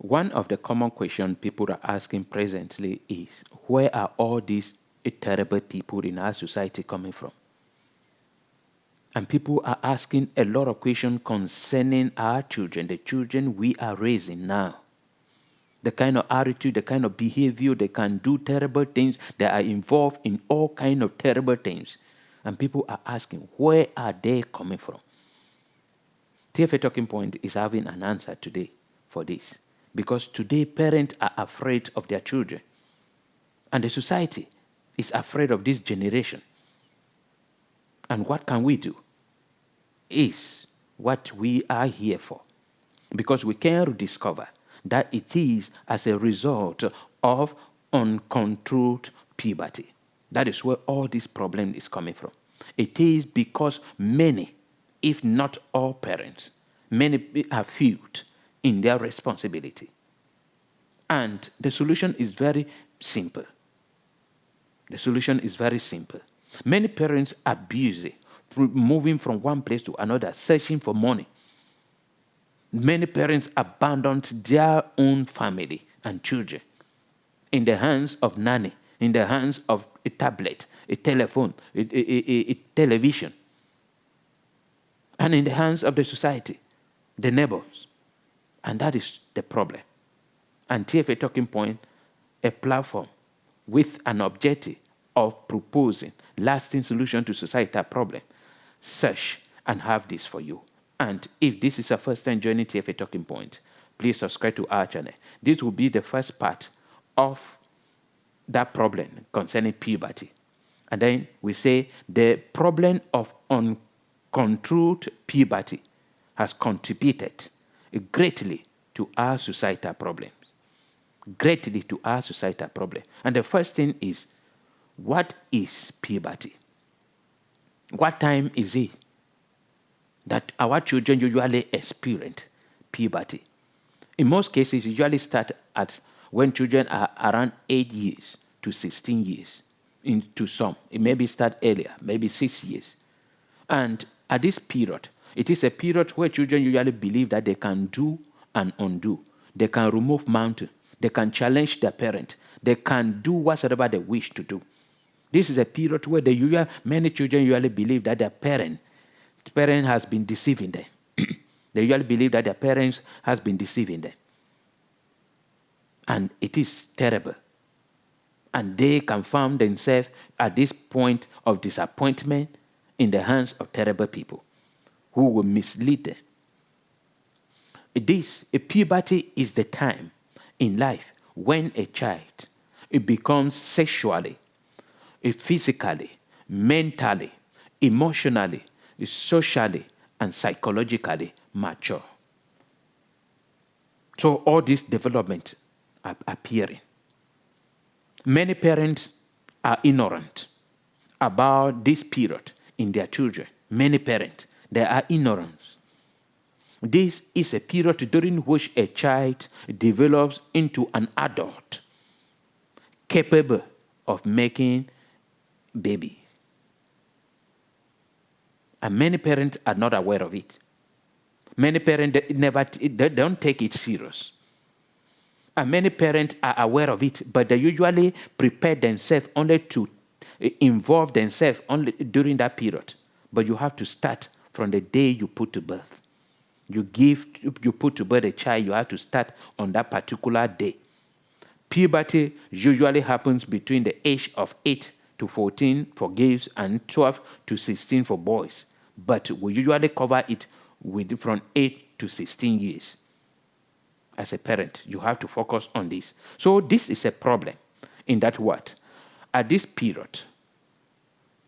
One of the common questions people are asking presently is, where are all these terrible people in our society coming from? And people are asking a lot of questions concerning our children, the children we are raising now. The kind of attitude, the kind of behavior, they can do terrible things, they are involved in all kind of terrible things. And people are asking, where are they coming from? TFA Talking Point is having an answer today for this. Because today parents are afraid of their children. And the society is afraid of this generation. And what can we do? Is what we are here for. Because we can discover that it is as a result of uncontrolled puberty. That is where all this problem is coming from. It is because many, if not all parents, many are failed in their responsibility. And the solution is very simple. The solution is very simple. Many parents are busy moving from one place to another, searching for money. Many parents abandoned their own family and children in the hands of nanny, in the hands of a tablet, a telephone, a television, and in the hands of the society, the neighbors. And that is the problem. And TFA Talking Point, a platform with an objective of proposing lasting solution to societal problem. Search and have this for you. And if this is your first time joining TFA Talking Point, please subscribe to our channel. This will be the first part of that problem concerning puberty. And then we say the problem of uncontrolled puberty has contributed greatly to our societal problems. Greatly to our societal problem. And the first thing is, what is puberty? What time is it that our children usually experience puberty? In most cases, it usually start at when children are around 8 years to 16 years. To some, it maybe start earlier, maybe 6 years. And at this period, it is a period where children usually believe that they can do and undo. They can remove mountain. They can challenge their parent. They can do whatsoever they wish to do. This is a period where many children usually believe that their parent has been deceiving them. They usually believe that their parents has been deceiving them. And it is terrible. And they can find themselves at this point of disappointment in the hands of terrible people who will mislead them. Puberty is the time in life when a child becomes sexually, physically, mentally, emotionally, socially, and psychologically mature. So all these developments are appearing. Many parents are ignorant about this period in their children. Many parents, they are ignorant. This is a period during which a child develops into an adult capable of making babies. And many parents are not aware of it. Many parents they don't take it serious. And many parents are aware of it, but they usually prepare themselves only to involve themselves only during that period. But you have to start from the day you put to birth. You put to birth a child, you have to start on that particular day. Puberty usually happens between the age of 8 to 14 for girls and 12 to 16 for boys. But we usually cover it from 8 to 16 years. As a parent, you have to focus on this. So this is a problem in that what? At this period,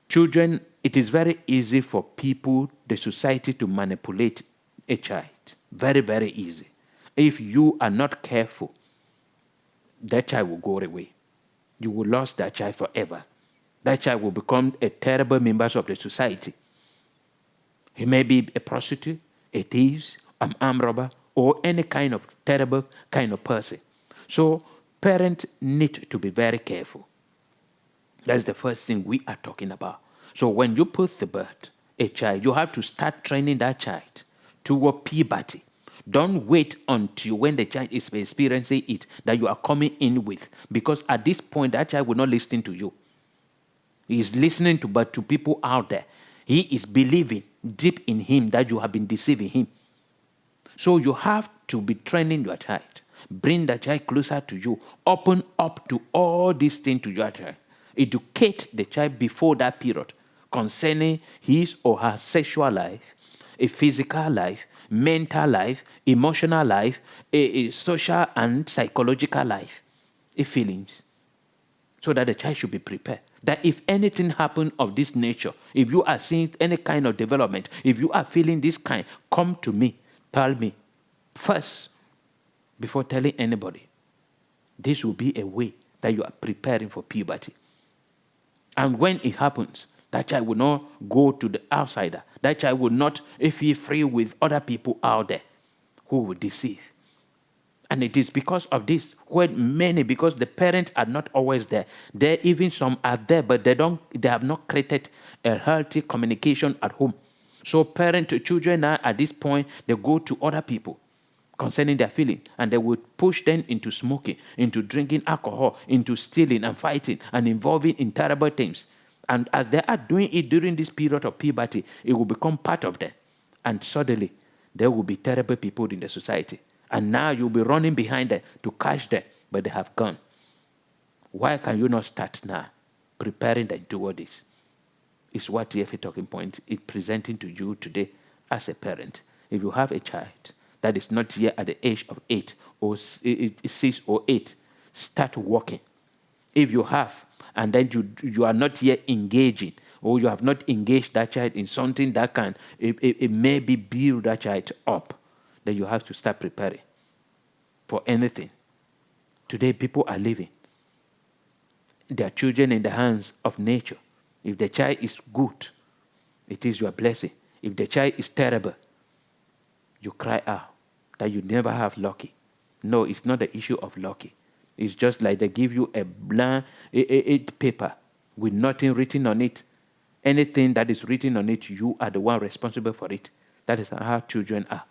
children, it is very easy for people, the society, to manipulate a child. Very, very easy. If you are not careful, that child will go away. You will lose that child forever. That child will become a terrible member of the society. He may be a prostitute, a thief, an armed robber, or any kind of terrible kind of person. So parents need to be very careful. That's the first thing we are talking about. So when you put to birth a child, you have to start training that child toward puberty. Don't wait until when the child is experiencing it that you are coming in with. Because at this point, that child will not listen to you. He is listening to people out there. He is believing deep in him that you have been deceiving him. So you have to be training your child. Bring the child closer to you. Open up to all these things to your child. Educate the child before that period concerning his or her sexual life, a physical life, mental life, emotional life, a social and psychological life, a feelings. So that the child should be prepared. That if anything happen of this nature, if you are seeing any kind of development, if you are feeling this kind, come to me, tell me first before telling anybody. This will be a way that you are preparing for puberty. And when it happens, that child will not go to the outsider. That child will not feel free with other people out there who will deceive. And it is because of this, because the parents are not always there. There even some are there, but they have not created a healthy communication at home. So parent to children now at this point, they go to other people concerning their feeling, and they will push them into smoking, into drinking alcohol, into stealing and fighting and involving in terrible things. And as they are doing it during this period of puberty, it will become part of them. And suddenly, there will be terrible people in the society. And now you'll be running behind them to catch them, but they have gone. Why can you not start now preparing them toward this? It's what TFA Talking Point is presenting to you today as a parent. If you have a child that is not yet at the age of 8 or 6 or 8, start working. If you have, and then you are not yet engaging, or you have not engaged that child in something that can it maybe build that child up, then you have to start preparing for anything. Today, people are living their children in the hands of nature. If the child is good, it is your blessing. If the child is terrible, you cry out that you never have lucky. No, it's not the issue of lucky. It's just like they give you a blank paper with nothing written on it. Anything that is written on it, you are the one responsible for it. That is how children are.